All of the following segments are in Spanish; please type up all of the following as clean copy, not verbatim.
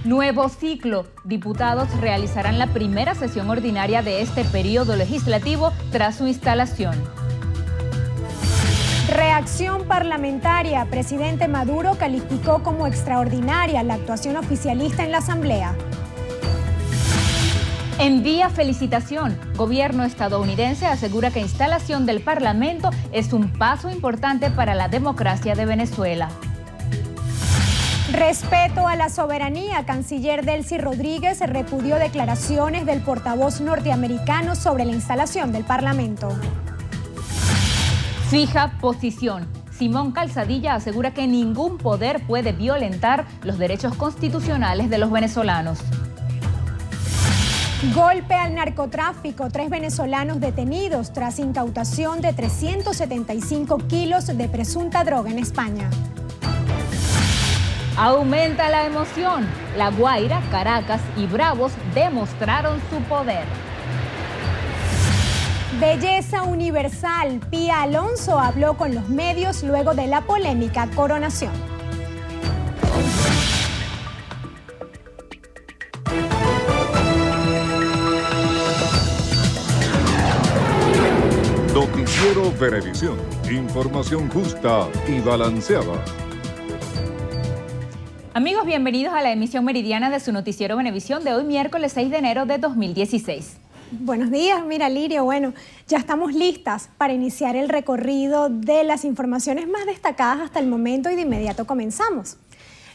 Nuevo ciclo. Diputados realizarán la primera sesión ordinaria de este periodo legislativo tras su instalación. Reacción parlamentaria. Presidente Maduro calificó como extraordinaria la actuación oficialista en la Asamblea. Envía felicitación. Gobierno estadounidense asegura que instalación del Parlamento es un paso importante para la democracia de Venezuela. Respeto a la soberanía. Canciller Delcy Rodríguez repudió declaraciones del portavoz norteamericano sobre la instalación del Parlamento. Fija posición. Simón Calzadilla asegura que ningún poder puede violentar los derechos constitucionales de los venezolanos. Golpe al narcotráfico. 3 venezolanos detenidos tras incautación de 375 kilos de presunta droga en España. Aumenta la emoción. La Guaira, Caracas y Bravos demostraron su poder. Belleza universal. Pía Alonso habló con los medios luego de la polémica coronación. Noticiero Venevisión. Información justa y balanceada. Amigos, bienvenidos a la emisión meridiana de su noticiero Venevisión de hoy, miércoles 6 de enero de 2016. Buenos días, mira Lirio, bueno, ya estamos listas para iniciar el recorrido de las informaciones más destacadas hasta el momento y de inmediato comenzamos.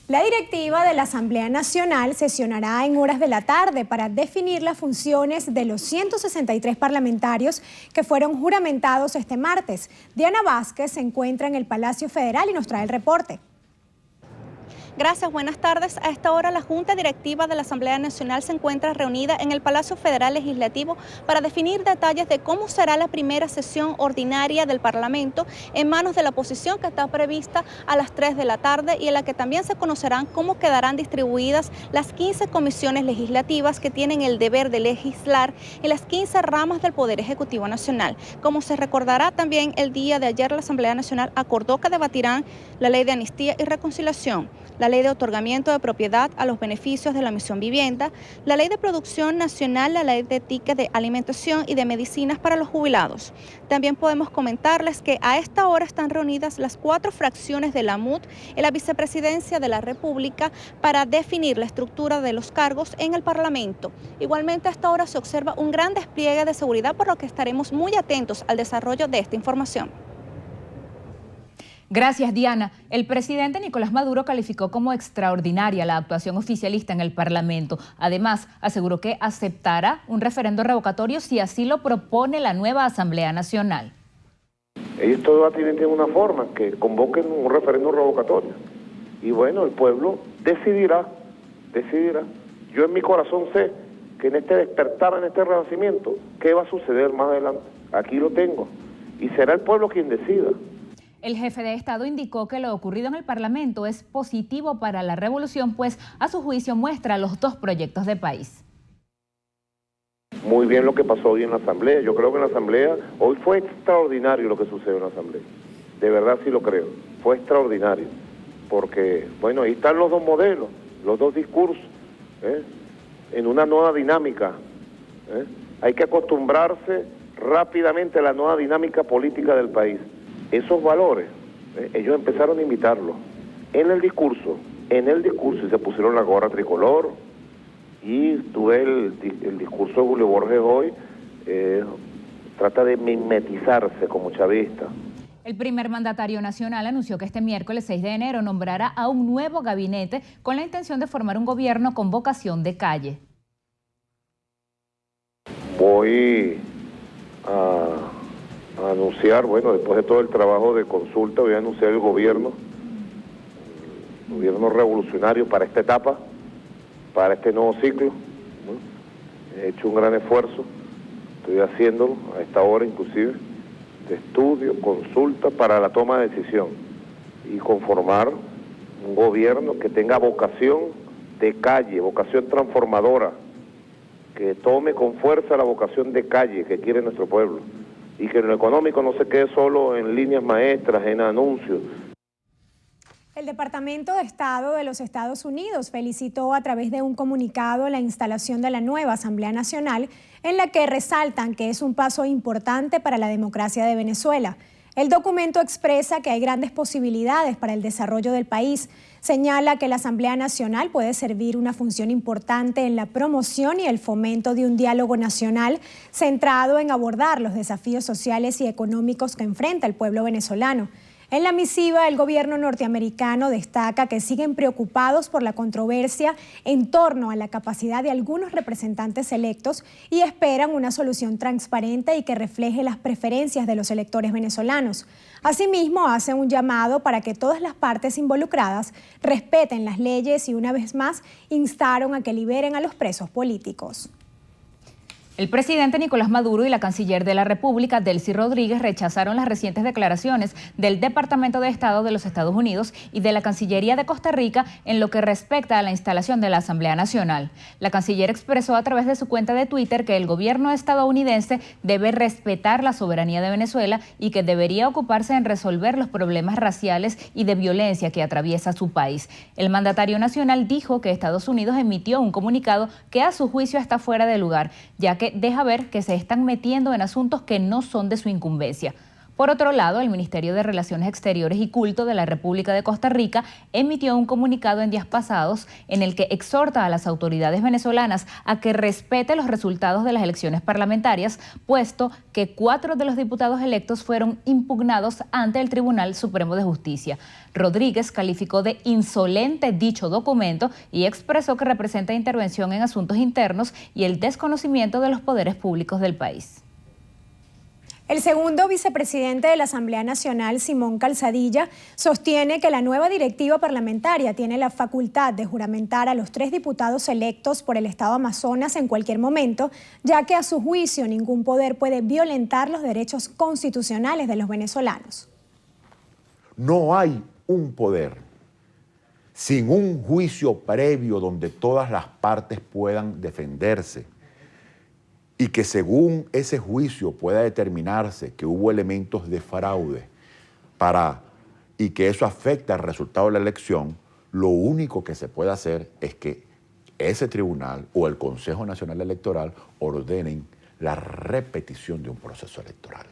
La directiva de la Asamblea Nacional sesionará en horas de la tarde para definir las funciones de los 163 parlamentarios que fueron juramentados este martes. Diana Vázquez se encuentra en el Palacio Federal y nos trae el reporte. Gracias, buenas tardes. A esta hora la Junta Directiva de la Asamblea Nacional se encuentra reunida en el Palacio Federal Legislativo para definir detalles de cómo será la primera sesión ordinaria del Parlamento en manos de la oposición, que está prevista a las 3 de la tarde y en la que también se conocerán cómo quedarán distribuidas las 15 comisiones legislativas que tienen el deber de legislar en las 15 ramas del Poder Ejecutivo Nacional. Como se recordará, también el día de ayer la Asamblea Nacional acordó que debatirán la Ley de Amnistía y Reconciliación, la Ley de Otorgamiento de Propiedad a los Beneficios de la Misión Vivienda, la Ley de Producción Nacional, la Ley de Ticket de Alimentación y de Medicinas para los Jubilados. También podemos comentarles que a esta hora están reunidas las 4 fracciones de la MUD en la Vicepresidencia de la República para definir la estructura de los cargos en el Parlamento. Igualmente a esta hora se observa un gran despliegue de seguridad, por lo que estaremos muy atentos al desarrollo de esta información. Gracias, Diana. El presidente Nicolás Maduro calificó como extraordinaria la actuación oficialista en el Parlamento. Además, aseguró que aceptará un referendo revocatorio si así lo propone la nueva Asamblea Nacional. Ellos todos tienen una forma, que convoquen un referendo revocatorio. Y bueno, el pueblo decidirá. Yo en mi corazón sé que en este despertar, en este renacimiento, ¿qué va a suceder más adelante? Aquí lo tengo. Y será el pueblo quien decida. El jefe de Estado indicó que lo ocurrido en el Parlamento es positivo para la revolución, pues a su juicio muestra los 2 proyectos de país. Muy bien lo que pasó hoy en la Asamblea. Yo creo que en la Asamblea, hoy fue extraordinario lo que sucedió en la Asamblea. De verdad sí lo creo. Fue extraordinario. Porque, bueno, ahí están los 2 modelos, los 2 discursos, en una nueva dinámica. Hay que acostumbrarse rápidamente a la nueva dinámica política del país. Esos valores, ellos empezaron a imitarlos en el discurso, y se pusieron la gorra tricolor, y tuve el discurso de Julio Borges hoy, trata de mimetizarse como chavista. El primer mandatario nacional anunció que este miércoles 6 de enero nombrará a un nuevo gabinete con la intención de formar un gobierno con vocación de calle. Voy a anunciar, bueno, después de todo el trabajo de consulta, voy a anunciar el gobierno revolucionario para esta etapa, para este nuevo ciclo. He hecho un gran esfuerzo, estoy haciéndolo a esta hora inclusive, de estudio, consulta para la toma de decisión y conformar un gobierno que tenga vocación de calle, vocación transformadora, que tome con fuerza la vocación de calle que quiere nuestro pueblo. Y que en lo económico no se quede solo en líneas maestras, en anuncios. El Departamento de Estado de los Estados Unidos felicitó a través de un comunicado la instalación de la nueva Asamblea Nacional, en la que resaltan que es un paso importante para la democracia de Venezuela. El documento expresa que hay grandes posibilidades para el desarrollo del país. Señala que la Asamblea Nacional puede servir una función importante en la promoción y el fomento de un diálogo nacional centrado en abordar los desafíos sociales y económicos que enfrenta el pueblo venezolano. En la misiva, el gobierno norteamericano destaca que siguen preocupados por la controversia en torno a la capacidad de algunos representantes electos y esperan una solución transparente y que refleje las preferencias de los electores venezolanos. Asimismo, hacen un llamado para que todas las partes involucradas respeten las leyes y, una vez más, instaron a que liberen a los presos políticos. El presidente Nicolás Maduro y la canciller de la República, Delcy Rodríguez, rechazaron las recientes declaraciones del Departamento de Estado de los Estados Unidos y de la Cancillería de Costa Rica en lo que respecta a la instalación de la Asamblea Nacional. La canciller expresó a través de su cuenta de Twitter que el gobierno estadounidense debe respetar la soberanía de Venezuela y que debería ocuparse en resolver los problemas raciales y de violencia que atraviesa su país. El mandatario nacional dijo que Estados Unidos emitió un comunicado que a su juicio está fuera de lugar, ya que deja ver que se están metiendo en asuntos que no son de su incumbencia. Por otro lado, el Ministerio de Relaciones Exteriores y Culto de la República de Costa Rica emitió un comunicado en días pasados en el que exhorta a las autoridades venezolanas a que respete los resultados de las elecciones parlamentarias, puesto que 4 de los diputados electos fueron impugnados ante el Tribunal Supremo de Justicia. Rodríguez calificó de insolente dicho documento y expresó que representa intervención en asuntos internos y el desconocimiento de los poderes públicos del país. El segundo vicepresidente de la Asamblea Nacional, Simón Calzadilla, sostiene que la nueva directiva parlamentaria tiene la facultad de juramentar a los 3 diputados electos por el Estado Amazonas en cualquier momento, ya que a su juicio ningún poder puede violentar los derechos constitucionales de los venezolanos. No hay un poder sin un juicio previo donde todas las partes puedan defenderse y que según ese juicio pueda determinarse que hubo elementos de fraude y que eso afecta al resultado de la elección, lo único que se puede hacer es que ese tribunal o el Consejo Nacional Electoral ordenen la repetición de un proceso electoral.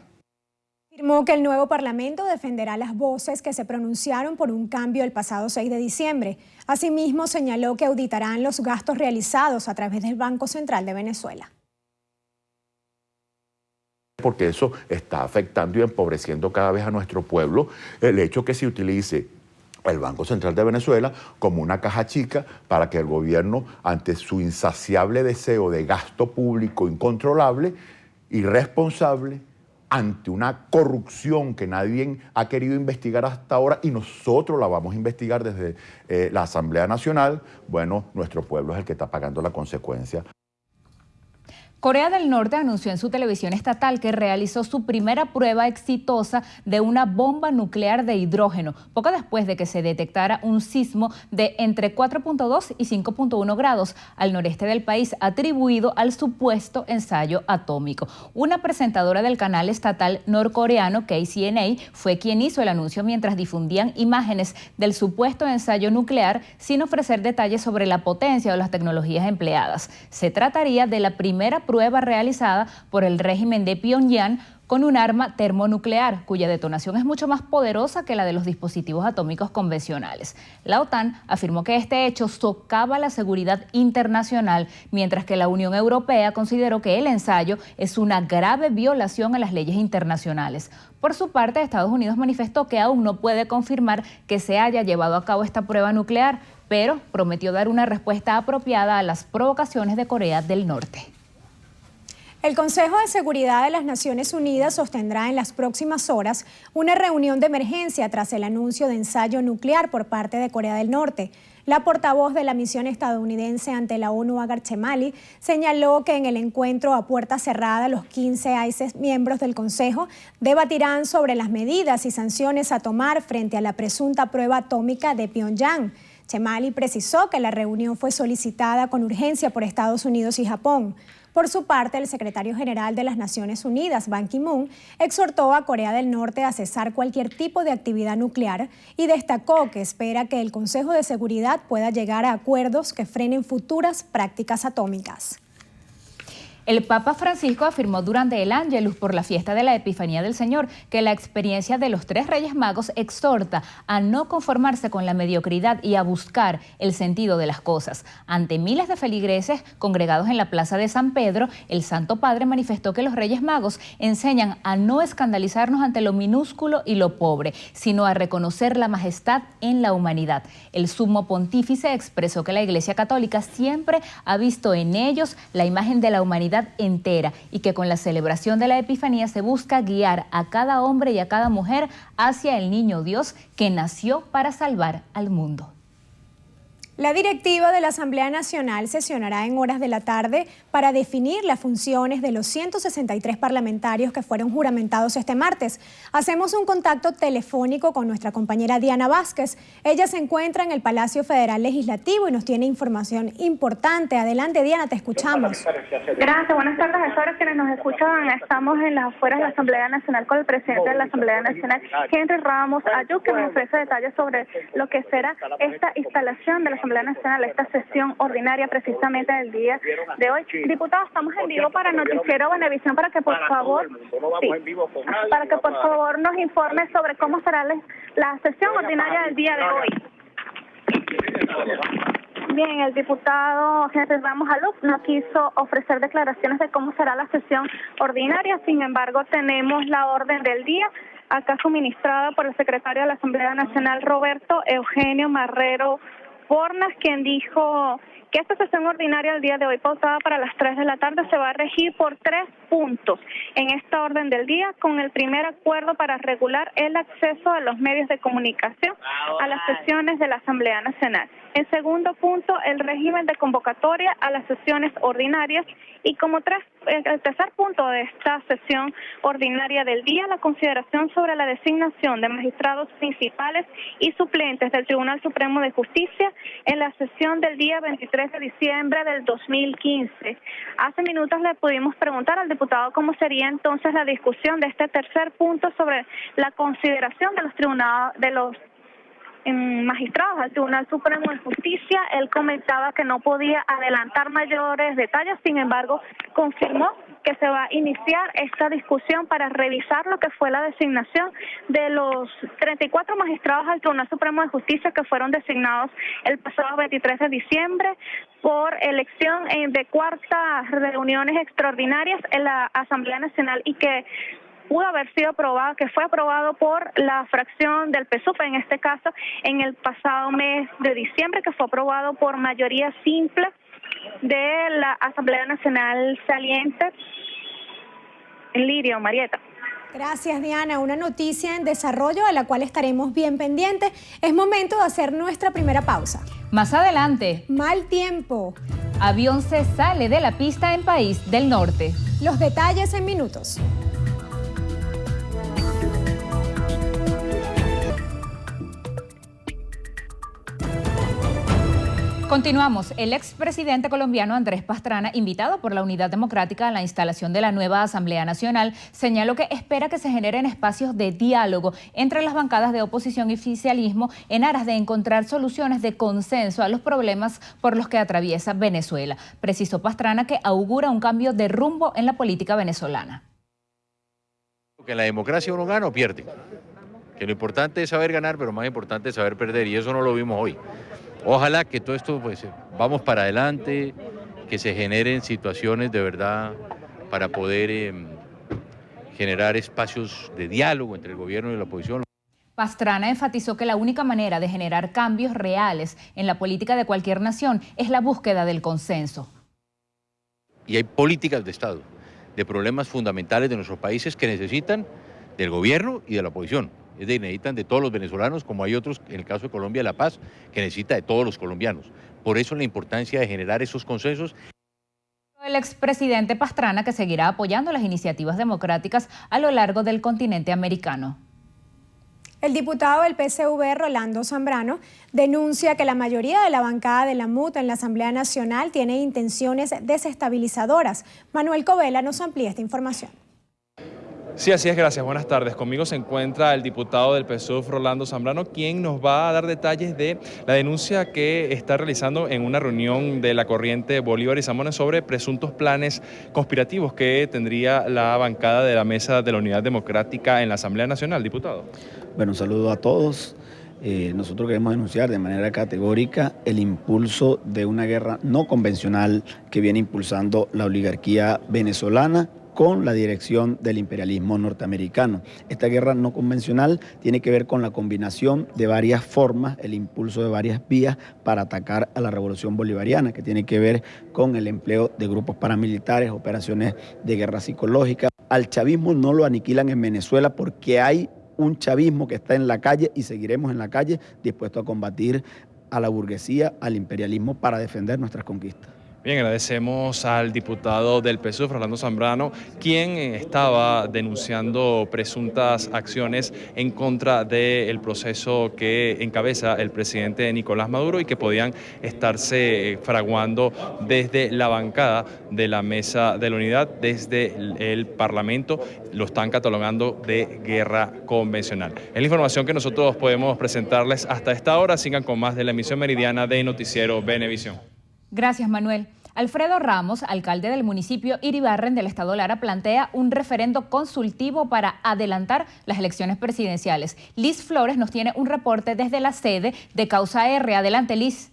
Afirmó que el nuevo Parlamento defenderá las voces que se pronunciaron por un cambio el pasado 6 de diciembre. Asimismo, señaló que auditarán los gastos realizados a través del Banco Central de Venezuela. Porque eso está afectando y empobreciendo cada vez a nuestro pueblo, el hecho que se utilice el Banco Central de Venezuela como una caja chica para que el gobierno, ante su insaciable deseo de gasto público incontrolable, irresponsable, ante una corrupción que nadie ha querido investigar hasta ahora y nosotros la vamos a investigar desde la Asamblea Nacional, bueno, nuestro pueblo es el que está pagando la consecuencia. Corea del Norte anunció en su televisión estatal que realizó su primera prueba exitosa de una bomba nuclear de hidrógeno, poco después de que se detectara un sismo de entre 4.2 y 5.1 grados al noreste del país, atribuido al supuesto ensayo atómico. Una presentadora del canal estatal norcoreano KCNA fue quien hizo el anuncio mientras difundían imágenes del supuesto ensayo nuclear sin ofrecer detalles sobre la potencia o las tecnologías empleadas. Se trataría de la primera prueba realizada por el régimen de Pyongyang con un arma termonuclear, cuya detonación es mucho más poderosa que la de los dispositivos atómicos convencionales. La OTAN afirmó que este hecho socava la seguridad internacional, mientras que la Unión Europea consideró que el ensayo es una grave violación a las leyes internacionales. Por su parte, Estados Unidos manifestó que aún no puede confirmar que se haya llevado a cabo esta prueba nuclear, pero prometió dar una respuesta apropiada a las provocaciones de Corea del Norte. El Consejo de Seguridad de las Naciones Unidas sostendrá en las próximas horas una reunión de emergencia tras el anuncio de ensayo nuclear por parte de Corea del Norte. La portavoz de la misión estadounidense ante la ONU, Agar Chemali, señaló que en el encuentro a puerta cerrada los 15 miembros del Consejo debatirán sobre las medidas y sanciones a tomar frente a la presunta prueba atómica de Pyongyang. Chemali precisó que la reunión fue solicitada con urgencia por Estados Unidos y Japón. Por su parte, el secretario general de las Naciones Unidas, Ban Ki-moon, exhortó a Corea del Norte a cesar cualquier tipo de actividad nuclear y destacó que espera que el Consejo de Seguridad pueda llegar a acuerdos que frenen futuras prácticas atómicas. El Papa Francisco afirmó durante el Ángelus por la fiesta de la Epifanía del Señor que la experiencia de los 3 Reyes Magos exhorta a no conformarse con la mediocridad y a buscar el sentido de las cosas. Ante miles de feligreses congregados en la Plaza de San Pedro, el Santo Padre manifestó que los Reyes Magos enseñan a no escandalizarnos ante lo minúsculo y lo pobre, sino a reconocer la majestad en la humanidad. El sumo pontífice expresó que la Iglesia Católica siempre ha visto en ellos la imagen de la humanidad entera y que con la celebración de la Epifanía se busca guiar a cada hombre y a cada mujer hacia el niño Dios que nació para salvar al mundo. La directiva de la Asamblea Nacional sesionará en horas de la tarde para definir las funciones de los 163 parlamentarios que fueron juramentados este martes. Hacemos un contacto telefónico con nuestra compañera Diana Vázquez. Ella se encuentra en el Palacio Federal Legislativo y nos tiene información importante. Adelante, Diana, te escuchamos. Gracias, buenas tardes a todos quienes nos escuchan. Estamos en las afueras de la Asamblea Nacional con el presidente de la Asamblea Nacional, Henry Ramos Ayub, que nos ofrece detalles sobre lo que será esta instalación de la Asamblea Nacional, esta sesión ordinaria precisamente del día de hoy. Diputados, estamos en vivo para Noticiero Venevisión para que por favor nos informe sobre cómo será la sesión ordinaria del día de hoy. Bien, el diputado Henry Ramos Ayub no quiso ofrecer declaraciones de cómo será la sesión ordinaria, sin embargo tenemos la orden del día acá suministrada por el secretario de la Asamblea Nacional, Roberto Eugenio Marrero Pornas, quien dijo que esta sesión ordinaria del día de hoy, pautada para las 3 de la tarde, se va a regir por 3 puntos en esta orden del día, con el primer acuerdo para regular el acceso de los medios de comunicación a las sesiones de la Asamblea Nacional. En segundo punto, el régimen de convocatoria a las sesiones ordinarias y como el tercer punto de esta sesión ordinaria del día, la consideración sobre la designación de magistrados principales y suplentes del Tribunal Supremo de Justicia en la sesión del día 23 de diciembre del 2015. Hace minutos le pudimos preguntar al diputado cómo sería entonces la discusión de este tercer punto sobre la consideración de los magistrados al Tribunal Supremo de Justicia. Él comentaba que no podía adelantar mayores detalles, sin embargo, confirmó que se va a iniciar esta discusión para revisar lo que fue la designación de los 34 magistrados al Tribunal Supremo de Justicia que fueron designados el pasado 23 de diciembre por elección de cuartas reuniones extraordinarias en la Asamblea Nacional y que pudo haber sido aprobado, que fue aprobado por la fracción del PSUV, en este caso, en el pasado mes de diciembre, que fue aprobado por mayoría simple de la Asamblea Nacional saliente. Lirio, Marieta. Gracias, Diana. Una noticia en desarrollo a la cual estaremos bien pendientes. Es momento de hacer nuestra primera pausa. Más adelante. Mal tiempo. Avión se sale de la pista en País del Norte. Los detalles en minutos. Continuamos. El expresidente colombiano Andrés Pastrana, invitado por la Unidad Democrática a la instalación de la nueva Asamblea Nacional, señaló que espera que se generen espacios de diálogo entre las bancadas de oposición y oficialismo en aras de encontrar soluciones de consenso a los problemas por los que atraviesa Venezuela. Precisó Pastrana que augura un cambio de rumbo en la política venezolana. Que en la democracia uno gana o pierde. Que lo importante es saber ganar, pero más importante es saber perder, y eso no lo vimos hoy. Ojalá que todo esto, pues, vamos para adelante, que se generen situaciones de verdad para poder generar espacios de diálogo entre el gobierno y la oposición. Pastrana enfatizó que la única manera de generar cambios reales en la política de cualquier nación es la búsqueda del consenso. Y hay políticas de Estado, de problemas fundamentales de nuestros países que necesitan del gobierno y de la oposición. Es decir, necesitan de todos los venezolanos, como hay otros, en el caso de Colombia, La Paz, que necesita de todos los colombianos. Por eso la importancia de generar esos consensos. El expresidente Pastrana que seguirá apoyando las iniciativas democráticas a lo largo del continente americano. El diputado del PSV, Rolando Zambrano, denuncia que la mayoría de la bancada de la MUT en la Asamblea Nacional tiene intenciones desestabilizadoras. Manuel Covela nos amplía esta información. Sí, así es, gracias. Buenas tardes. Conmigo se encuentra el diputado del PSUV, Rolando Zambrano, quien nos va a dar detalles de la denuncia que está realizando en una reunión de la corriente Bolívar y Zamora sobre presuntos planes conspirativos que tendría la bancada de la Mesa de la Unidad Democrática en la Asamblea Nacional. Diputado. Bueno, un saludo a todos. Nosotros queremos denunciar de manera categórica el impulso de una guerra no convencional que viene impulsando la oligarquía venezolana con la dirección del imperialismo norteamericano. Esta guerra no convencional tiene que ver con la combinación de varias formas, el impulso de varias vías para atacar a la revolución bolivariana, que tiene que ver con el empleo de grupos paramilitares, operaciones de guerra psicológica. Al chavismo no lo aniquilan en Venezuela porque hay un chavismo que está en la calle y seguiremos en la calle dispuesto a combatir a la burguesía, al imperialismo para defender nuestras conquistas. Bien, agradecemos al diputado del PSUV, Rolando Zambrano, quien estaba denunciando presuntas acciones en contra del proceso que encabeza el presidente Nicolás Maduro y que podían estarse fraguando desde la bancada de la Mesa de la Unidad, desde el Parlamento. Lo están catalogando de guerra convencional. Es la información que nosotros podemos presentarles hasta esta hora. Sigan con más de la emisión meridiana de Noticiero Venevisión. Gracias, Manuel. Alfredo Ramos, alcalde del municipio Iribarren del estado Lara, plantea un referendo consultivo para adelantar las elecciones presidenciales. Liz Flores nos tiene un reporte desde la sede de Causa R. Adelante, Liz.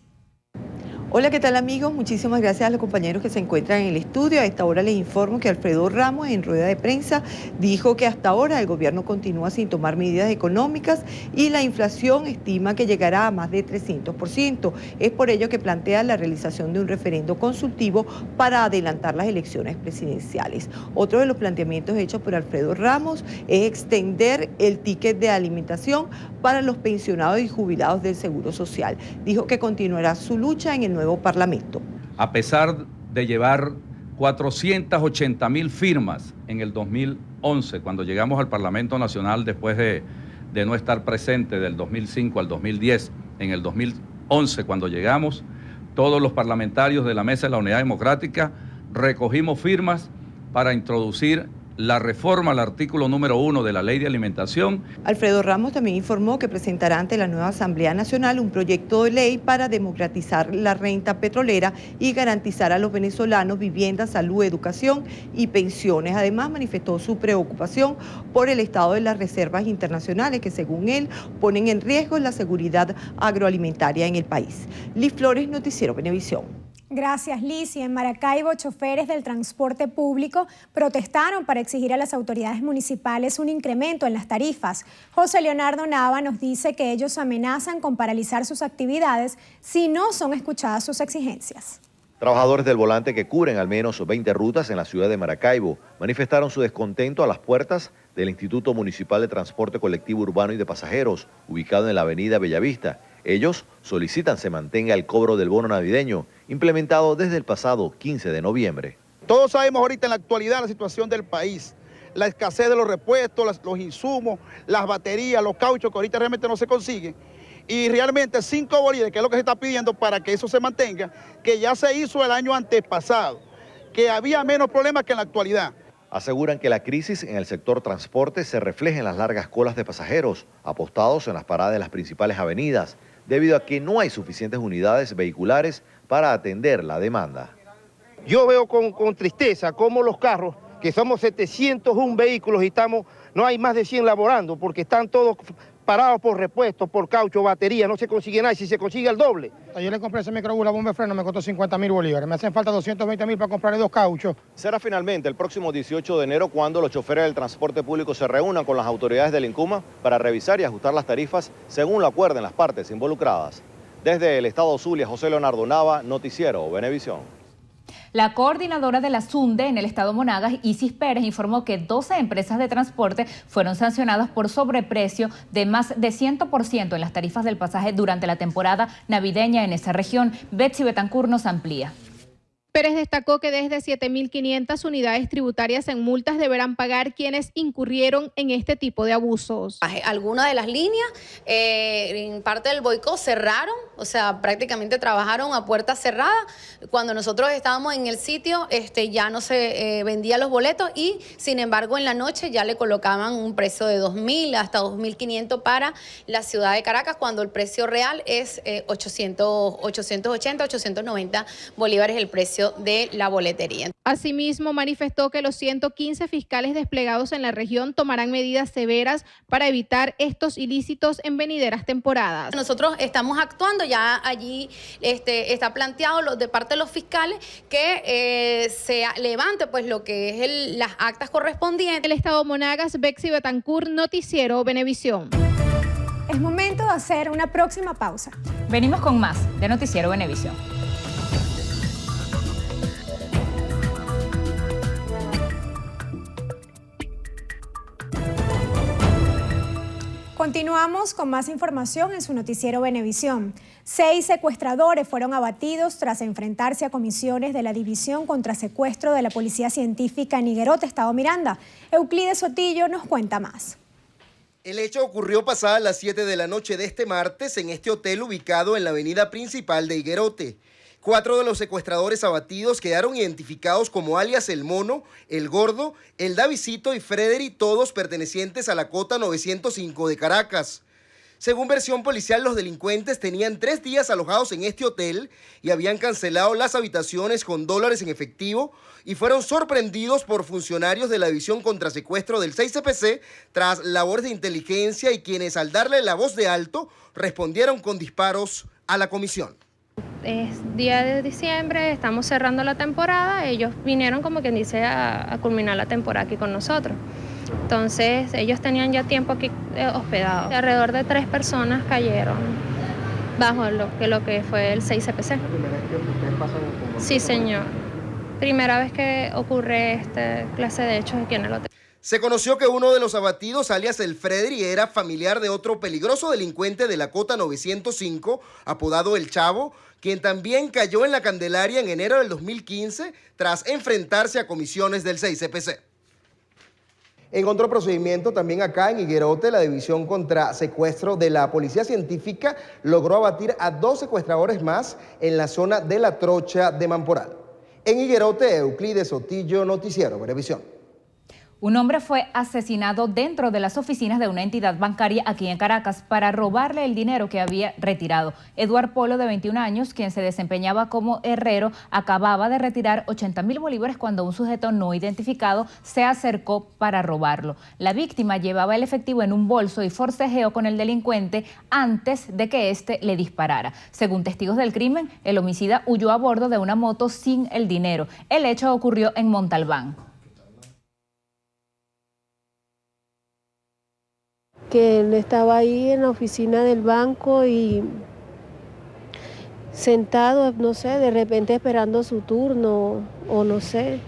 Hola, ¿qué tal, amigos? Muchísimas gracias a los compañeros que se encuentran en el estudio. A esta hora les informo que Alfredo Ramos, en rueda de prensa, dijo que hasta ahora el gobierno continúa sin tomar medidas económicas y la inflación estima que llegará a más de 300%. Es por ello que plantea la realización de un referendo consultivo para adelantar las elecciones presidenciales. Otro de los planteamientos hechos por Alfredo Ramos es extender el ticket de alimentación para los pensionados y jubilados del Seguro Social. Dijo que continuará su lucha en el nuevo Parlamento. A pesar de llevar 480.000 firmas en el 2011, cuando llegamos al Parlamento Nacional después de no estar presente del 2005 al 2010, en el 2011 cuando llegamos, todos los parlamentarios de la Mesa de la Unidad Democrática recogimos firmas para introducir la reforma al artículo número 1 de la Ley de Alimentación. Alfredo Ramos también informó que presentará ante la nueva Asamblea Nacional un proyecto de ley para democratizar la renta petrolera y garantizar a los venezolanos vivienda, salud, educación y pensiones. Además, manifestó su preocupación por el estado de las reservas internacionales que, según él, ponen en riesgo la seguridad agroalimentaria en el país. Liz Flores, Noticiero Venevisión. Gracias, Liz. Y en Maracaibo, choferes del transporte público protestaron para exigir a las autoridades municipales un incremento en las tarifas. José Leonardo Nava nos dice que ellos amenazan con paralizar sus actividades si no son escuchadas sus exigencias. Trabajadores del volante que cubren al menos 20 rutas en la ciudad de Maracaibo manifestaron su descontento a las puertas del Instituto Municipal de Transporte Colectivo Urbano y de Pasajeros, ubicado en la avenida Bellavista. Ellos solicitan se mantenga el cobro del bono navideño, implementado desde el pasado 15 de noviembre. Todos sabemos ahorita en la actualidad la situación del país, la escasez de los repuestos, los insumos, las baterías, los cauchos que ahorita realmente no se consiguen. Y realmente 5 bolívares, que es lo que se está pidiendo para que eso se mantenga, que ya se hizo el año antepasado, que había menos problemas que en la actualidad. Aseguran que la crisis en el sector transporte se refleja en las largas colas de pasajeros, apostados en las paradas de las principales avenidas, debido a que no hay suficientes unidades vehiculares para atender la demanda. Yo veo con tristeza cómo los carros, que somos 701 vehículos y no hay más de 100 laborando, porque están todos parados por repuestos, por caucho, batería, no se consigue nada, y si se consigue el doble. Ayer le compré ese microbús, la bomba de freno, me costó 50.000 bolívares, me hacen falta 220.000 para comprarle 2 cauchos. Será finalmente el próximo 18 de enero cuando los choferes del transporte público se reúnan con las autoridades del INCUMA para revisar y ajustar las tarifas según lo acuerden las partes involucradas. Desde el estado Zulia, José Leonardo Nava, Noticiero Venevisión. La coordinadora de la SUNDE en el estado Monagas, Isis Pérez, informó que 12 empresas de transporte fueron sancionadas por sobreprecio de más de 100% en las tarifas del pasaje durante la temporada navideña en esa región. Betsy Betancourt nos amplía. Pérez destacó que desde 7.500 unidades tributarias en multas deberán pagar quienes incurrieron en este tipo de abusos. Algunas de las líneas en parte del boicot cerraron, o sea, prácticamente trabajaron a puerta cerrada. Cuando nosotros estábamos en el sitio ya no se vendían los boletos y sin embargo en la noche ya le colocaban un precio de 2.000 hasta 2.500 para la ciudad de Caracas, cuando el precio real es 880, 890 bolívares el precio de la boletería. Asimismo, manifestó que los 115 fiscales desplegados en la región tomarán medidas severas para evitar estos ilícitos en venideras temporadas. Nosotros estamos actuando, ya allí está planteado de parte de los fiscales que se levante pues lo que es las actas correspondientes. El Estado Monagas, Bexy Betancourt, Noticiero Venevisión. Es momento de hacer una próxima pausa. Venimos con más de Noticiero Venevisión. Continuamos con más información en su noticiero Venevisión. 6 secuestradores fueron abatidos tras enfrentarse a comisiones de la División contra Secuestro de la Policía Científica en Higuerote, Estado Miranda. Euclides Sotillo nos cuenta más. El hecho ocurrió pasadas las 7 de la noche de este martes en este hotel ubicado en la avenida principal de Higuerote. 4 de los secuestradores abatidos quedaron identificados como alias El Mono, El Gordo, El Davidcito y Frederi, todos pertenecientes a la Cota 905 de Caracas. Según versión policial, los delincuentes tenían 3 días alojados en este hotel y habían cancelado las habitaciones con dólares en efectivo y fueron sorprendidos por funcionarios de la División contra Secuestro del 6CPC tras labores de inteligencia y quienes al darle la voz de alto respondieron con disparos a la comisión. Es día de diciembre, estamos cerrando la temporada, ellos vinieron como quien dice a culminar la temporada aquí con nosotros. Entonces ellos tenían ya tiempo aquí hospedados. Alrededor de 3 personas cayeron bajo lo que fue el 6CPC. ¿Es la primera vez que ustedes pasan por...? Sí, señor. Primera vez que ocurre esta clase de hechos aquí en el hotel. Se conoció que uno de los abatidos, alias el Frederi, era familiar de otro peligroso delincuente de la Cota 905, apodado El Chavo, quien también cayó en la Candelaria en enero del 2015 tras enfrentarse a comisiones del 6CPC. En otro procedimiento, también acá en Higuerote, la División contra Secuestro de la Policía Científica logró abatir a 2 secuestradores más en la zona de La Trocha de Mamporal. En Higuerote, Euclides Sotillo, Noticiero Venevisión. Un hombre fue asesinado dentro de las oficinas de una entidad bancaria aquí en Caracas para robarle el dinero que había retirado. Eduard Polo, de 21 años, quien se desempeñaba como herrero, acababa de retirar 80.000 bolívares cuando un sujeto no identificado se acercó para robarlo. La víctima llevaba el efectivo en un bolso y forcejeó con el delincuente antes de que éste le disparara. Según testigos del crimen, el homicida huyó a bordo de una moto sin el dinero. El hecho ocurrió en Montalbán. Que él estaba ahí en la oficina del banco y sentado, no sé, de repente esperando su turno o no sé.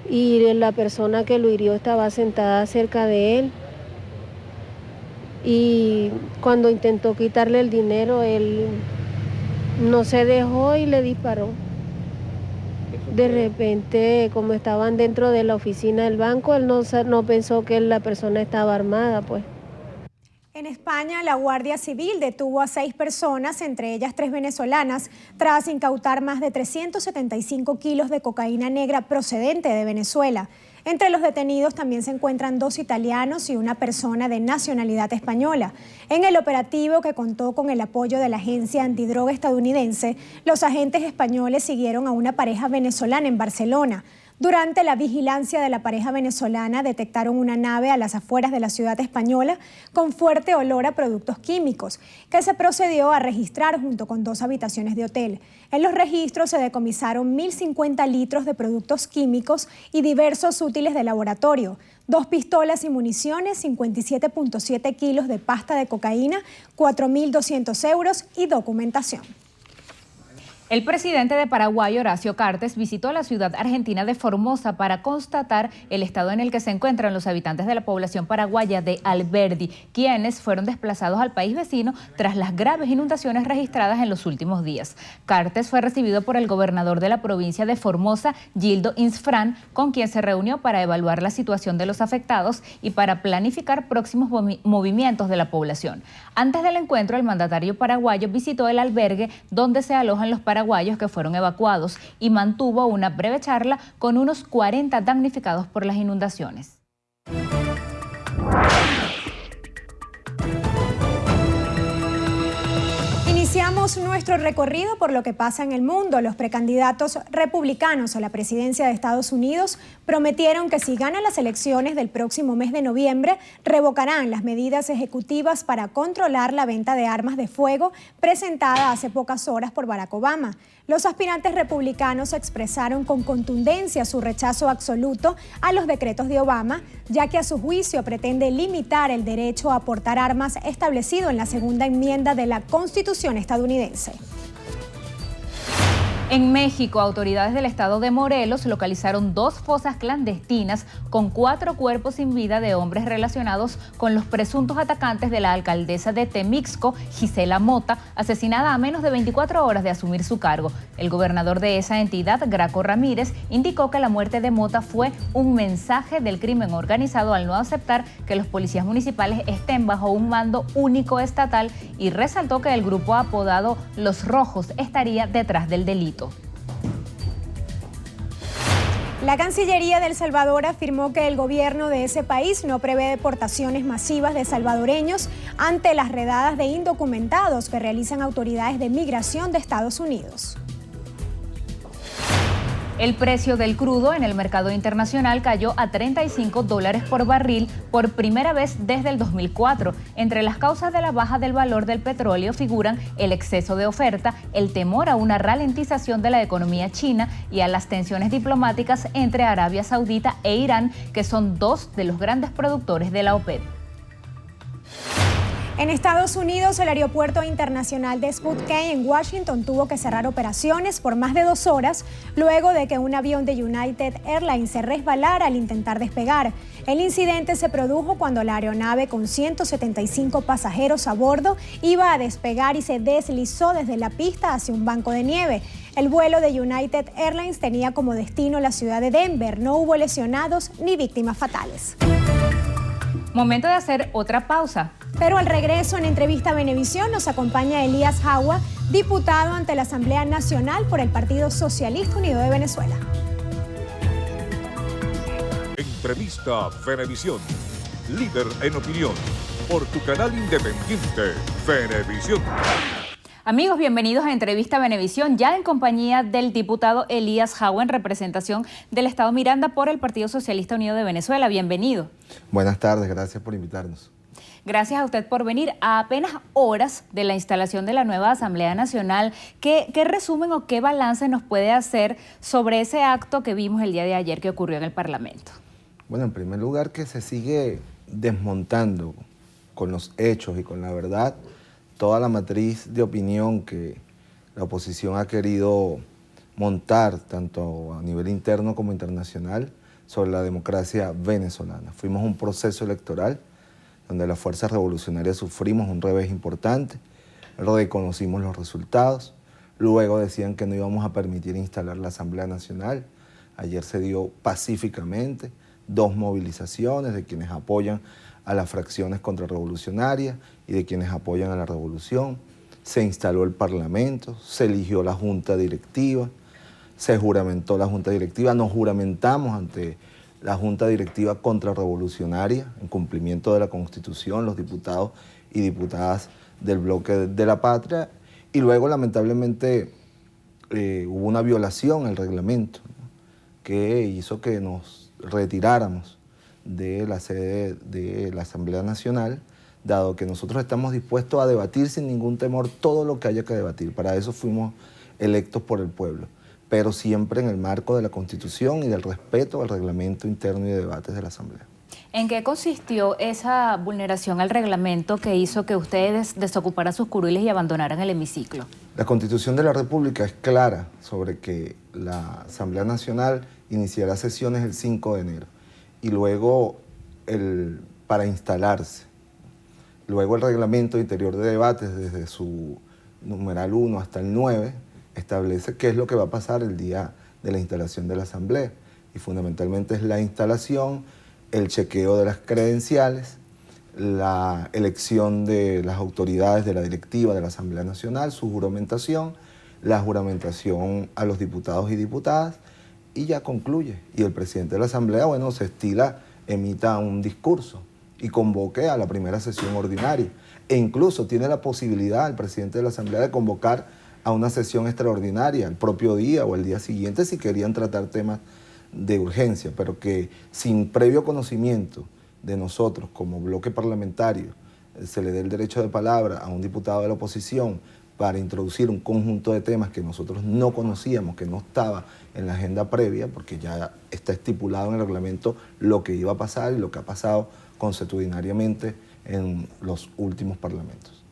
Y la persona que lo hirió estaba sentada cerca de él. Y cuando intentó quitarle el dinero, él no se dejó y le disparó. De repente, como estaban dentro de la oficina del banco, él no pensó que la persona estaba armada, pues. En España, la Guardia Civil detuvo a 6 personas, entre ellas 3 venezolanas, tras incautar más de 375 kilos de cocaína negra procedente de Venezuela. Entre los detenidos también se encuentran 2 italianos y una persona de nacionalidad española. En el operativo, que contó con el apoyo de la agencia antidroga estadounidense, los agentes españoles siguieron a una pareja venezolana en Barcelona. Durante la vigilancia de la pareja venezolana detectaron una nave a las afueras de la ciudad española con fuerte olor a productos químicos, que se procedió a registrar junto con 2 habitaciones de hotel. En los registros se decomisaron 1.050 litros de productos químicos y diversos útiles de laboratorio, 2 pistolas y municiones, 57.7 kilos de pasta de cocaína, 4.200 euros y documentación. El presidente de Paraguay, Horacio Cartes, visitó la ciudad argentina de Formosa para constatar el estado en el que se encuentran los habitantes de la población paraguaya de Alberdi, quienes fueron desplazados al país vecino tras las graves inundaciones registradas en los últimos días. Cartes fue recibido por el gobernador de la provincia de Formosa, Gildo Insfrán, con quien se reunió para evaluar la situación de los afectados y para planificar próximos movimientos de la población. Antes del encuentro, el mandatario paraguayo visitó el albergue donde se alojan los paraguayos que fueron evacuados y mantuvo una breve charla con unos 40 damnificados por las inundaciones. Iniciamos nuestro recorrido por lo que pasa en el mundo. Los precandidatos republicanos a la presidencia de Estados Unidos prometieron que si ganan las elecciones del próximo mes de noviembre, revocarán las medidas ejecutivas para controlar la venta de armas de fuego presentada hace pocas horas por Barack Obama. Los aspirantes republicanos expresaron con contundencia su rechazo absoluto a los decretos de Obama, ya que a su juicio pretende limitar el derecho a portar armas establecido en la segunda enmienda de la Constitución estadounidense. En México, autoridades del estado de Morelos localizaron 2 fosas clandestinas con 4 cuerpos sin vida de hombres relacionados con los presuntos atacantes de la alcaldesa de Temixco, Gisela Mota, asesinada a menos de 24 horas de asumir su cargo. El gobernador de esa entidad, Graco Ramírez, indicó que la muerte de Mota fue un mensaje del crimen organizado al no aceptar que los policías municipales estén bajo un mando único estatal y resaltó que el grupo apodado Los Rojos estaría detrás del delito. La Cancillería de El Salvador afirmó que el gobierno de ese país no prevé deportaciones masivas de salvadoreños ante las redadas de indocumentados que realizan autoridades de migración de Estados Unidos. El precio del crudo en el mercado internacional cayó a $35 por barril por primera vez desde el 2004. Entre las causas de la baja del valor del petróleo figuran el exceso de oferta, el temor a una ralentización de la economía china y a las tensiones diplomáticas entre Arabia Saudita e Irán, que son 2 de los grandes productores de la OPEP. En Estados Unidos, el aeropuerto internacional de Spokane en Washington tuvo que cerrar operaciones por más de 2 horas luego de que un avión de United Airlines se resbalara al intentar despegar. El incidente se produjo cuando la aeronave con 175 pasajeros a bordo iba a despegar y se deslizó desde la pista hacia un banco de nieve. El vuelo de United Airlines tenía como destino la ciudad de Denver. No hubo lesionados ni víctimas fatales. Momento de hacer otra pausa. Pero al regreso, en Entrevista a Venevisión, nos acompaña Elías Jagua, diputado ante la Asamblea Nacional por el Partido Socialista Unido de Venezuela. Entrevista Venevisión, líder en opinión, por tu canal independiente, Venevisión. Amigos, bienvenidos a Entrevista Venevisión, ya en compañía del diputado Elías Jagua en representación del Estado Miranda por el Partido Socialista Unido de Venezuela. Bienvenido. Buenas tardes, gracias por invitarnos. Gracias a usted por venir. A apenas horas de la instalación de la nueva Asamblea Nacional, ¿qué resumen o qué balance nos puede hacer sobre ese acto que vimos el día de ayer que ocurrió en el Parlamento? Bueno, en primer lugar, que se sigue desmontando con los hechos y con la verdad toda la matriz de opinión que la oposición ha querido montar, tanto a nivel interno como internacional, sobre la democracia venezolana. Fuimos un proceso electoral donde las fuerzas revolucionarias sufrimos un revés importante, reconocimos los resultados, luego decían que no íbamos a permitir instalar la Asamblea Nacional. Ayer se dio pacíficamente 2 movilizaciones de quienes apoyan a las fracciones contrarrevolucionarias y de quienes apoyan a la revolución. Se instaló el Parlamento, se eligió la Junta Directiva, se juramentó la Junta Directiva, nos juramentamos ante la Junta Directiva Contrarrevolucionaria, en cumplimiento de la Constitución, los diputados y diputadas del Bloque de la Patria, y luego lamentablemente hubo una violación al reglamento, ¿no?, que hizo que nos retiráramos de la sede de la Asamblea Nacional, dado que nosotros estamos dispuestos a debatir sin ningún temor todo lo que haya que debatir. Para eso fuimos electos por el pueblo, pero siempre en el marco de la Constitución y del respeto al reglamento interno y de debates de la Asamblea. ¿En qué consistió esa vulneración al reglamento que hizo que ustedes desocuparan sus curules y abandonaran el hemiciclo? La Constitución de la República es clara sobre que la Asamblea Nacional iniciará sesiones el 5 de enero y luego para instalarse. Luego el reglamento interior de debates, desde su numeral 1 hasta el 9, establece qué es lo que va a pasar el día de la instalación de la Asamblea. Y fundamentalmente es la instalación, el chequeo de las credenciales, la elección de las autoridades de la directiva de la Asamblea Nacional, su juramentación, la juramentación a los diputados y diputadas, y ya concluye. Y el presidente de la Asamblea, bueno, se estila, emita un discurso y convoque a la primera sesión ordinaria. E incluso tiene la posibilidad el presidente de la Asamblea de convocar a una sesión extraordinaria el propio día o el día siguiente si querían tratar temas de urgencia, pero que sin previo conocimiento de nosotros como bloque parlamentario se le dé el derecho de palabra a un diputado de la oposición para introducir un conjunto de temas que nosotros no conocíamos, que no estaba en la agenda previa, porque ya está estipulado en el reglamento lo que iba a pasar y lo que ha pasado consuetudinariamente en los últimos parlamentos.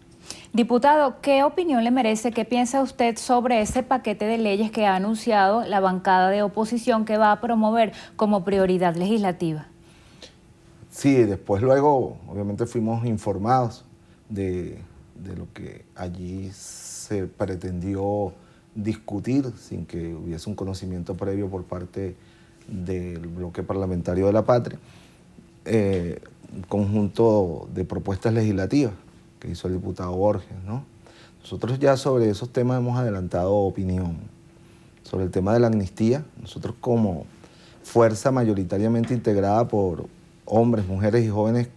Diputado, ¿qué opinión le merece, qué piensa usted sobre ese paquete de leyes que ha anunciado la bancada de oposición que va a promover como prioridad legislativa? Sí, después luego obviamente fuimos informados de lo que allí se pretendió discutir sin que hubiese un conocimiento previo por parte del bloque parlamentario de la Patria, un conjunto de propuestas legislativas que hizo el diputado Borges, ¿no? Nosotros ya sobre esos temas hemos adelantado opinión. Sobre el tema de la amnistía, nosotros como fuerza mayoritariamente integrada por hombres, mujeres y jóvenes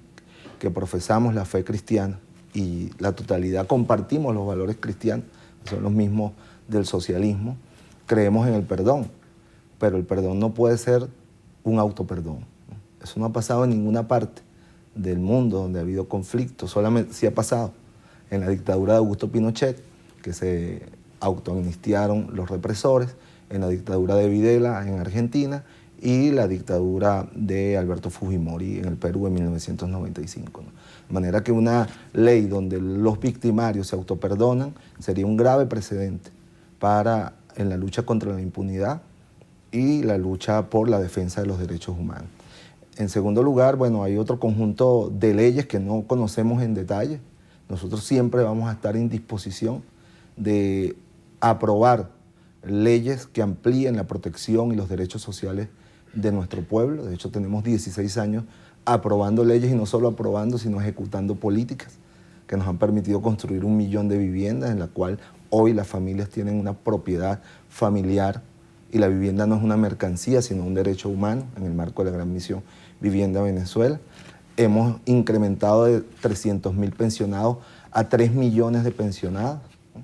que profesamos la fe cristiana y la totalidad compartimos los valores cristianos, que son los mismos del socialismo, creemos en el perdón, pero el perdón no puede ser un autoperdón. Eso no ha pasado en ninguna parte del mundo donde ha habido conflicto, solamente sí ha pasado en la dictadura de Augusto Pinochet, que se autoamnistiaron los represores, en la dictadura de Videla en Argentina y la dictadura de Alberto Fujimori en el Perú en 1995. ¿no? De manera que una ley donde los victimarios se autoperdonan sería un grave precedente en la lucha contra la impunidad y la lucha por la defensa de los derechos humanos. En segundo lugar, bueno, hay otro conjunto de leyes que no conocemos en detalle. Nosotros siempre vamos a estar en disposición de aprobar leyes que amplíen la protección y los derechos sociales de nuestro pueblo. De hecho, tenemos 16 años aprobando leyes y no solo aprobando, sino ejecutando políticas que nos han permitido construir 1 millón de viviendas en la cual hoy las familias tienen una propiedad familiar y la vivienda no es una mercancía, sino un derecho humano en el marco de la Gran Misión Vivienda Venezuela. Hemos incrementado de 300.000 pensionados a 3 millones de pensionados. ¿no?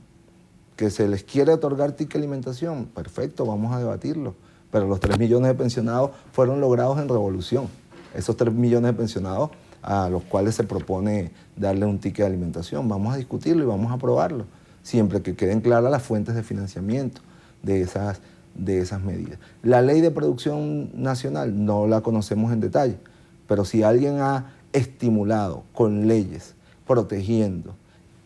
Que se les quiere otorgar ticket de alimentación, perfecto, vamos a debatirlo. Pero los 3 millones de pensionados fueron logrados en revolución. Esos 3 millones de pensionados a los cuales se propone darle un ticket de alimentación. Vamos a discutirlo y vamos a aprobarlo, siempre que queden claras las fuentes de financiamiento de esas medidas. La ley de producción nacional no la conocemos en detalle, pero si alguien ha estimulado con leyes, protegiendo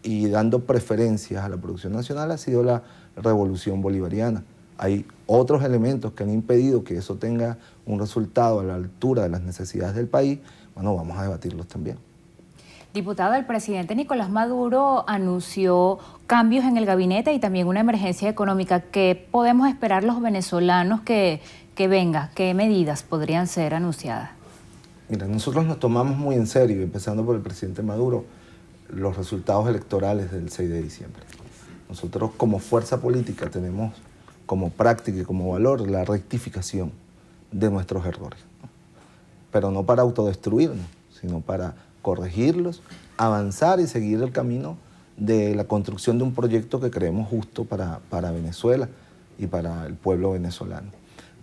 y dando preferencias a la producción nacional ha sido la revolución bolivariana. Hay otros elementos que han impedido que eso tenga un resultado a la altura de las necesidades del país. Bueno, vamos a debatirlos también. Diputado, el presidente Nicolás Maduro anunció cambios en el gabinete y también una emergencia económica. ¿Qué podemos esperar los venezolanos que venga? ¿Qué medidas podrían ser anunciadas? Mira, nosotros nos tomamos muy en serio, empezando por el presidente Maduro, los resultados electorales del 6 de diciembre. Nosotros como fuerza política tenemos como práctica y como valor la rectificación de nuestros errores, ¿no? Pero no para autodestruirnos, sino para corregirlos, avanzar y seguir el camino de la construcción de un proyecto que creemos justo para Venezuela y para el pueblo venezolano.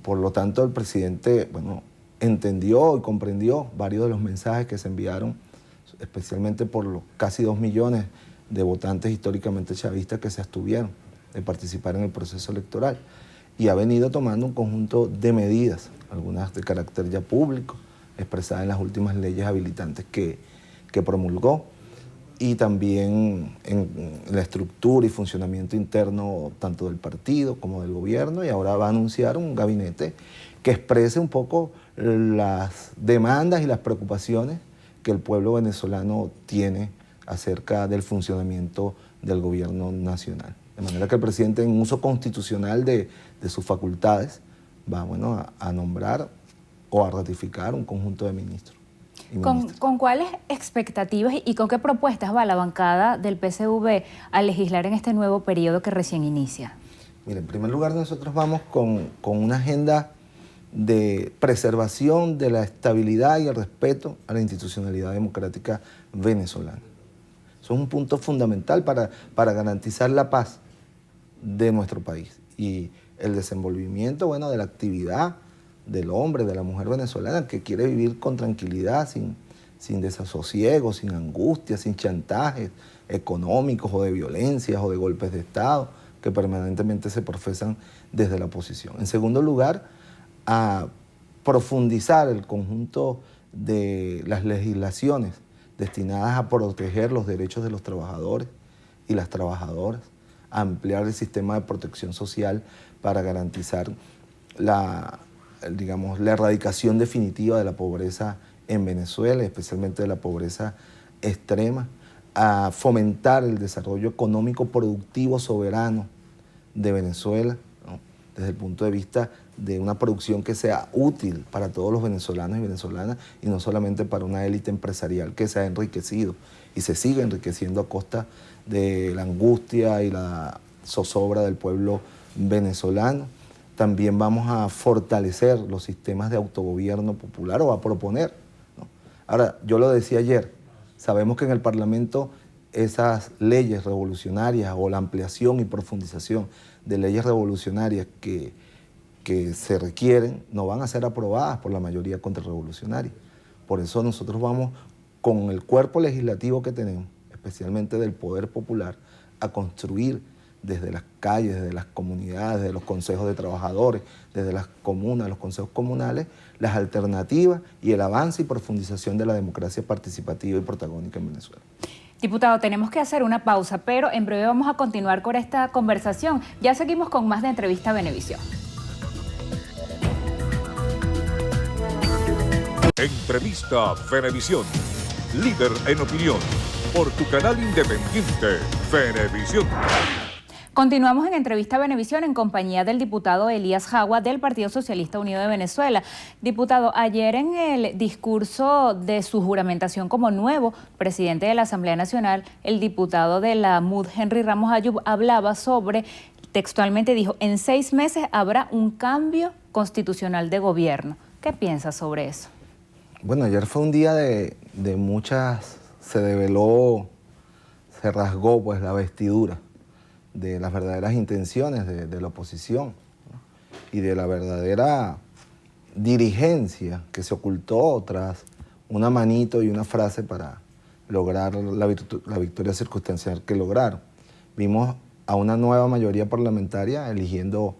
Por lo tanto, el presidente, bueno, entendió y comprendió varios de los mensajes que se enviaron, especialmente por los casi 2 millones de votantes históricamente chavistas que se abstuvieron de participar en el proceso electoral, y ha venido tomando un conjunto de medidas, algunas de carácter ya público, expresadas en las últimas leyes habilitantes que promulgó. y también en la estructura y funcionamiento interno tanto del partido como del gobierno, y ahora va a anunciar un gabinete que exprese un poco las demandas y las preocupaciones que el pueblo venezolano tiene acerca del funcionamiento del gobierno nacional. De manera que el presidente, en uso constitucional de sus facultades, va a nombrar o a ratificar un conjunto de ministros. ¿Con cuáles expectativas y con qué propuestas va la bancada del PSV a legislar en este nuevo periodo que recién inicia? Mira, en primer lugar nosotros vamos con una agenda de preservación de la estabilidad y el respeto a la institucionalidad democrática venezolana. Eso es un punto fundamental para garantizar la paz de nuestro país y el desenvolvimiento, de la actividad del hombre, de la mujer venezolana que quiere vivir con tranquilidad, sin desasosiego, sin angustia, sin chantajes económicos o de violencias o de golpes de Estado que permanentemente se profesan desde la oposición. En segundo lugar, a profundizar el conjunto de las legislaciones destinadas a proteger los derechos de los trabajadores y las trabajadoras, a ampliar el sistema de protección social para garantizar la erradicación definitiva de la pobreza en Venezuela, especialmente de la pobreza extrema, a fomentar el desarrollo económico productivo soberano de Venezuela, ¿no?, desde el punto de vista de una producción que sea útil para todos los venezolanos y venezolanas y no solamente para una élite empresarial que se ha enriquecido y se sigue enriqueciendo a costa de la angustia y la zozobra del pueblo venezolano. También vamos a fortalecer los sistemas de autogobierno popular o a proponer, ¿no? Ahora, yo lo decía ayer, sabemos que en el Parlamento esas leyes revolucionarias o la ampliación y profundización de leyes revolucionarias que se requieren no van a ser aprobadas por la mayoría contrarrevolucionaria. Por eso nosotros vamos con el cuerpo legislativo que tenemos, especialmente del poder popular, a construir desde las calles, desde las comunidades, desde los consejos de trabajadores, desde las comunas, los consejos comunales, las alternativas y el avance y profundización de la democracia participativa y protagónica en Venezuela. Diputado, tenemos que hacer una pausa, pero en breve vamos a continuar con esta conversación. Ya seguimos con más de Entrevista Venevisión. Entrevista Venevisión, líder en opinión, por tu canal independiente, Venevisión. Continuamos en Entrevista Venevisión en compañía del diputado Elías Jagua del Partido Socialista Unido de Venezuela. Diputado, ayer en el discurso de su juramentación como nuevo presidente de la Asamblea Nacional, el diputado de la MUD, Henry Ramos Ayub, hablaba sobre, textualmente dijo, en 6 meses habrá un cambio constitucional de gobierno. ¿Qué piensa sobre eso? Bueno, ayer fue un día de muchas, se develó, se rasgó pues la vestidura de las verdaderas intenciones de la oposición, ¿no?, y de la verdadera dirigencia que se ocultó tras una manito y una frase para lograr la victoria circunstancial que lograron. Vimos a una nueva mayoría parlamentaria eligiendo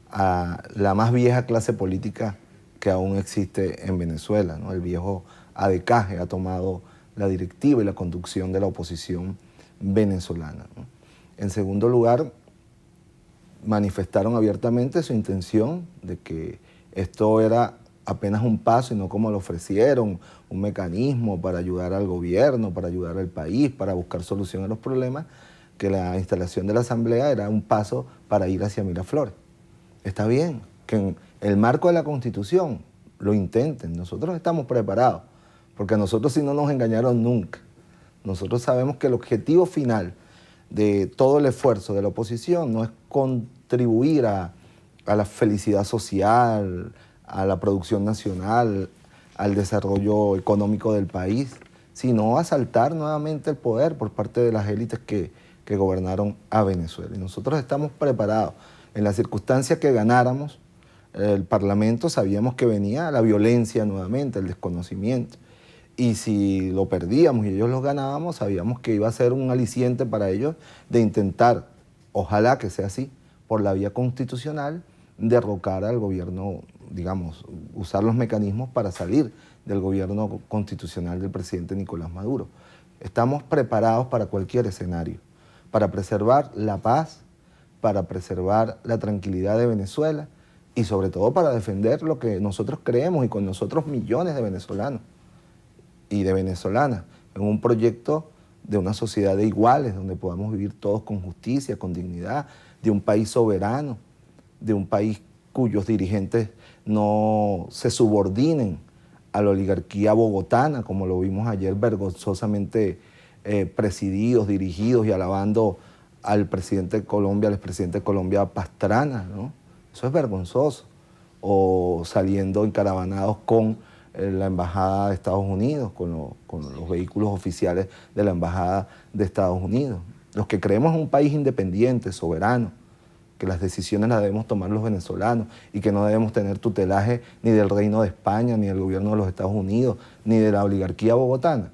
a la más vieja clase política que aún existe en Venezuela, ¿no? El viejo ADCAGE ha tomado la directiva y la conducción de la oposición venezolana, ¿no? En segundo lugar, manifestaron abiertamente su intención de que esto era apenas un paso y no como lo ofrecieron, un mecanismo para ayudar al gobierno, para ayudar al país, para buscar solución a los problemas, que la instalación de la Asamblea era un paso para ir hacia Miraflores. Está bien que en el marco de la Constitución lo intenten, nosotros estamos preparados, porque a nosotros sí no nos engañaron nunca. Nosotros sabemos que el objetivo final de todo el esfuerzo de la oposición no es contribuir a la felicidad social, a la producción nacional, al desarrollo económico del país, sino asaltar nuevamente el poder por parte de las élites que gobernaron a Venezuela. Y nosotros estamos preparados. En las circunstancias que ganáramos el Parlamento, sabíamos que venía la violencia nuevamente, el desconocimiento. Y si lo perdíamos y ellos lo ganábamos, sabíamos que iba a ser un aliciente para ellos de intentar, ojalá que sea así, por la vía constitucional, derrocar al gobierno, digamos, usar los mecanismos para salir del gobierno constitucional del presidente Nicolás Maduro. Estamos preparados para cualquier escenario, para preservar la paz, para preservar la tranquilidad de Venezuela y sobre todo para defender lo que nosotros creemos y con nosotros millones de venezolanos y de venezolanas en un proyecto de una sociedad de iguales, donde podamos vivir todos con justicia, con dignidad, de un país soberano, de un país cuyos dirigentes no se subordinen a la oligarquía bogotana, como lo vimos ayer vergonzosamente presididos, dirigidos y alabando al presidente de Colombia, al expresidente de Colombia Pastrana, ¿no? Eso es vergonzoso. O saliendo encaravanados con la Embajada de Estados Unidos, con los vehículos oficiales de la Embajada de Estados Unidos. Los que creemos en un país independiente, soberano, que las decisiones las debemos tomar los venezolanos y que no debemos tener tutelaje ni del Reino de España, ni del gobierno de los Estados Unidos, ni de la oligarquía bogotana.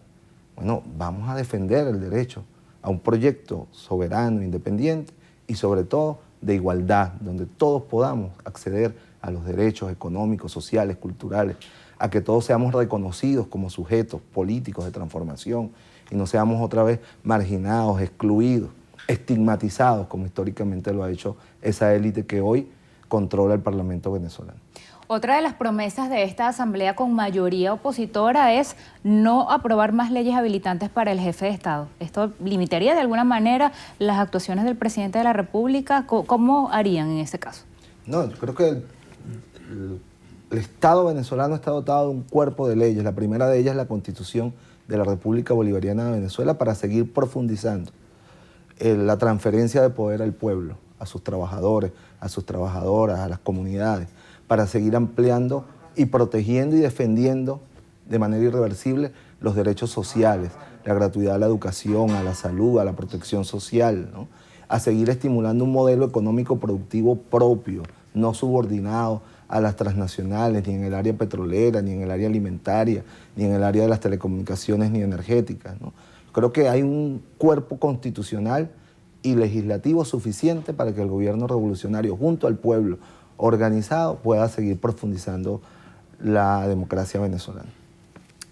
Bueno, vamos a defender el derecho a un proyecto soberano, independiente y sobre todo de igualdad, donde todos podamos acceder a los derechos económicos, sociales, culturales, a que todos seamos reconocidos como sujetos políticos de transformación y no seamos otra vez marginados, excluidos, estigmatizados, como históricamente lo ha hecho esa élite que hoy controla el Parlamento venezolano. Otra de las promesas de esta asamblea con mayoría opositora es no aprobar más leyes habilitantes para el jefe de Estado. ¿Esto limitaría de alguna manera las actuaciones del presidente de la República? ¿Cómo harían en este caso? No, yo creo que el Estado venezolano está dotado de un cuerpo de leyes. La primera de ellas es la Constitución de la República Bolivariana de Venezuela para seguir profundizando la transferencia de poder al pueblo, a sus trabajadores, a sus trabajadoras, a las comunidades, para seguir ampliando y protegiendo y defendiendo de manera irreversible los derechos sociales, la gratuidad a la educación, a la salud, a la protección social, ¿no? A seguir estimulando un modelo económico productivo propio, no subordinado a las transnacionales, ni en el área petrolera, ni en el área alimentaria, ni en el área de las telecomunicaciones, ni energéticas, ¿no? Creo que hay un cuerpo constitucional y legislativo suficiente para que el gobierno revolucionario, junto al pueblo organizado, pueda seguir profundizando la democracia venezolana.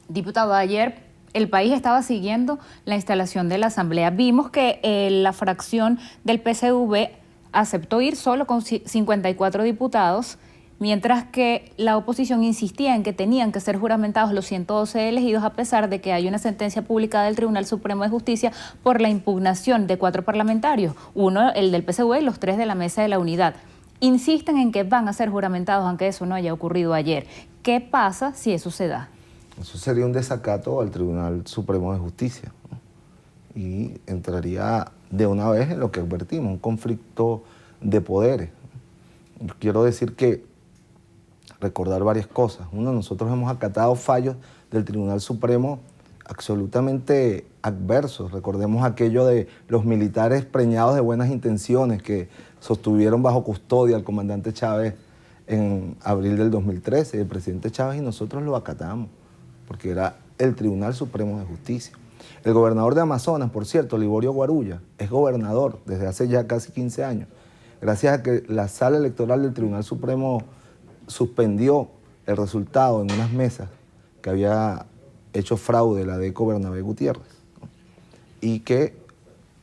Diputado, ayer el país estaba siguiendo la instalación de la Asamblea. Vimos que la fracción del PSV aceptó ir solo con 54 diputados, mientras que la oposición insistía en que tenían que ser juramentados los 112 elegidos, a pesar de que hay una sentencia publicada del Tribunal Supremo de Justicia por la impugnación de 4 parlamentarios, uno el del PSV y los 3 de la Mesa de la Unidad. Insisten en que van a ser juramentados, aunque eso no haya ocurrido ayer. ¿Qué pasa si eso se da? Eso sería un desacato al Tribunal Supremo de Justicia, ¿no? Y entraría de una vez en lo que advertimos, un conflicto de poderes. Quiero decir que recordar varias cosas. Uno, nosotros hemos acatado fallos del Tribunal Supremo absolutamente adversos. Recordemos aquello de los militares preñados de buenas intenciones que sostuvieron bajo custodia al comandante Chávez en abril del 2013. El presidente Chávez y nosotros lo acatamos, porque era el Tribunal Supremo de Justicia. El gobernador de Amazonas, por cierto, Liborio Guarulla, es gobernador desde hace ya casi 15 años. Gracias a que la sala electoral del Tribunal Supremo suspendió el resultado en unas mesas que había hecho fraude la DECO Bernabé Gutiérrez, ¿no? Y que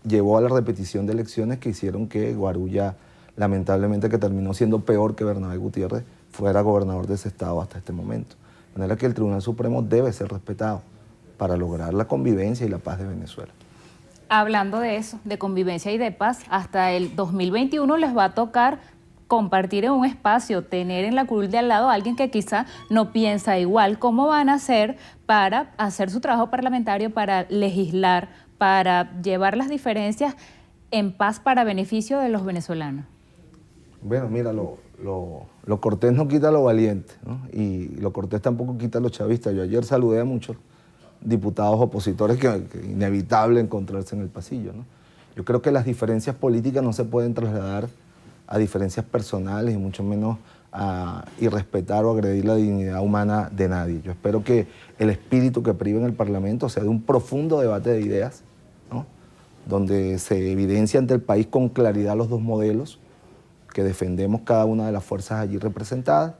llevó a la repetición de elecciones que hicieron que Guarulla, lamentablemente que terminó siendo peor que Bernabé Gutiérrez, fuera gobernador de ese estado hasta este momento. De manera que el Tribunal Supremo debe ser respetado para lograr la convivencia y la paz de Venezuela. Hablando de eso, de convivencia y de paz, hasta el 2021 les va a tocar compartir en un espacio, tener en la curul de al lado a alguien que quizá no piensa igual. ¿Cómo van a hacer para hacer su trabajo parlamentario, para legislar, para llevar las diferencias en paz para beneficio de los venezolanos? Bueno, mira, lo cortés no quita lo valiente, ¿no? Y lo cortés tampoco quita lo chavistas. Yo ayer saludé a muchos diputados opositores que inevitable encontrarse en el pasillo, ¿no? Yo creo que las diferencias políticas no se pueden trasladar a diferencias personales y mucho menos a irrespetar o agredir la dignidad humana de nadie. Yo espero que el espíritu que priva en el Parlamento sea de un profundo debate de ideas, ¿no? Donde se evidencia ante el país con claridad los dos modelos que defendemos cada una de las fuerzas allí representadas,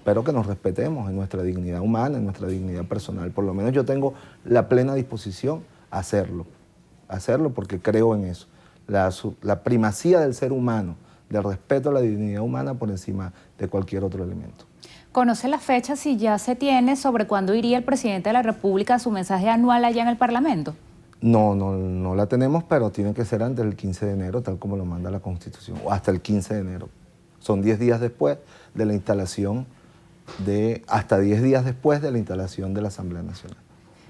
pero que nos respetemos en nuestra dignidad humana, en nuestra dignidad personal. Por lo menos yo tengo la plena disposición a hacerlo porque creo en eso. La primacía del ser humano, del respeto a la dignidad humana por encima de cualquier otro elemento. ¿Conoce la fecha, si ya se tiene, sobre cuándo iría el presidente de la República a su mensaje anual allá en el Parlamento? No la tenemos, pero tiene que ser antes del 15 de enero, tal como lo manda la Constitución, o hasta el 15 de enero. Son 10 días después de la instalación hasta 10 días después de la instalación de la Asamblea Nacional.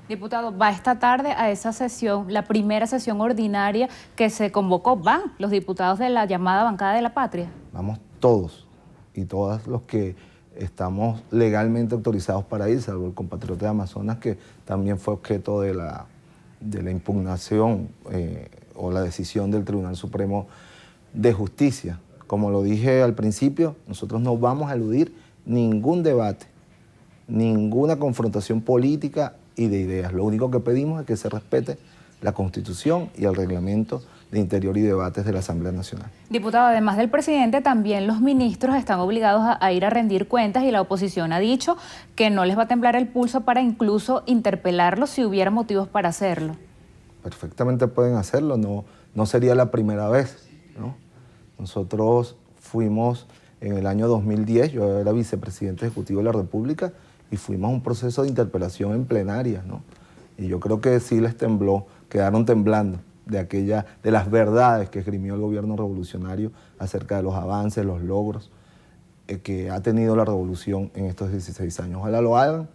Diputado, ¿va esta tarde a esa sesión, la primera sesión ordinaria que se convocó? ¿Van los diputados de la llamada Bancada de la Patria? Vamos todos y todas los que estamos legalmente autorizados para ir, salvo el compatriota de Amazonas, que también fue objeto de la impugnación o la decisión del Tribunal Supremo de Justicia. Como lo dije al principio, nosotros no vamos a eludir ningún debate, ninguna confrontación política y de ideas. Lo único que pedimos es que se respete la Constitución y el reglamento de Interior y Debates de la Asamblea Nacional. Diputado, además del presidente, también los ministros están obligados a ir a rendir cuentas y la oposición ha dicho que no les va a temblar el pulso para incluso interpelarlos si hubiera motivos para hacerlo. Perfectamente pueden hacerlo, no sería la primera vez, ¿no? Nosotros fuimos en el año 2010, yo era vicepresidente ejecutivo de la República, y fuimos a un proceso de interpelación en plenaria, ¿no? Y yo creo que sí les tembló, quedaron temblando de las verdades que esgrimió el gobierno revolucionario acerca de los avances, los logros que ha tenido la revolución en estos 16 años. Ojalá lo hagan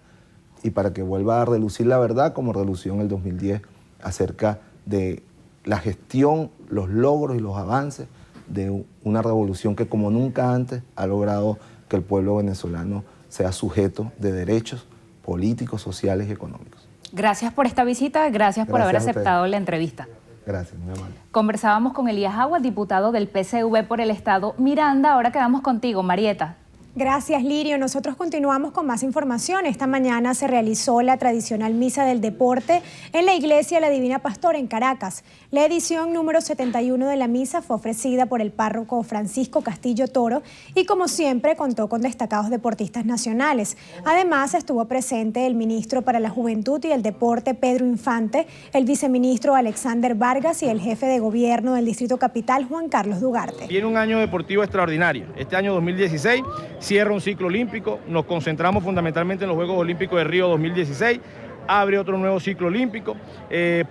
y para que vuelva a relucir la verdad como relució en el 2010 acerca de la gestión, los logros y los avances de una revolución que como nunca antes ha logrado que el pueblo venezolano sea sujeto de derechos políticos, sociales y económicos. Gracias por esta visita, gracias por haber aceptado la entrevista. Gracias, muy amable. Conversábamos con Elías Aguas, diputado del PCV por el Estado Miranda. Ahora quedamos contigo, Marieta. Gracias, Lirio. Nosotros continuamos con más información. Esta mañana se realizó la tradicional misa del deporte en la Iglesia La Divina Pastora en Caracas. La edición número 71 de la misa fue ofrecida por el párroco Francisco Castillo Toro y, como siempre, contó con destacados deportistas nacionales. Además, estuvo presente el ministro para la Juventud y el Deporte, Pedro Infante, el viceministro Alexander Vargas y el jefe de gobierno del Distrito Capital, Juan Carlos Dugarte. Viene un año deportivo extraordinario. Este año 2016 cierra un ciclo olímpico, nos concentramos fundamentalmente en los Juegos Olímpicos de Río 2016, abre otro nuevo ciclo olímpico,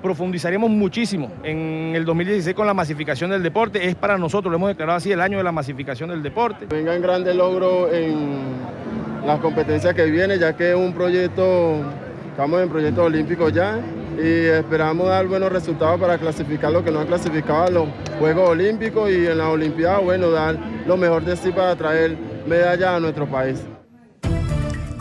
profundizaremos muchísimo en el 2016 con la masificación del deporte, es para nosotros, lo hemos declarado así, el año de la masificación del deporte. Vengan grandes logros en las competencias que vienen, ya que es un proyecto, estamos en proyectos olímpicos ya, y esperamos dar buenos resultados para clasificar lo que no ha clasificado a los Juegos Olímpicos y en las Olimpiadas, bueno, dar lo mejor de sí para traer medalla a nuestro país.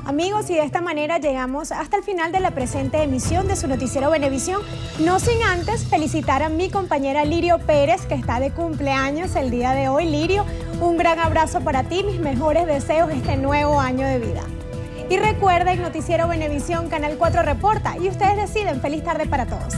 Amigos, y de esta manera llegamos hasta el final de la presente emisión de su noticiero Venevisión, no sin antes felicitar a mi compañera Lirio Pérez, que está de cumpleaños el día de hoy. Lirio, un gran abrazo para ti, mis mejores deseos este nuevo año de vida. Y recuerden, Noticiero Venevisión, Canal 4 reporta, y ustedes deciden. Feliz tarde para todos.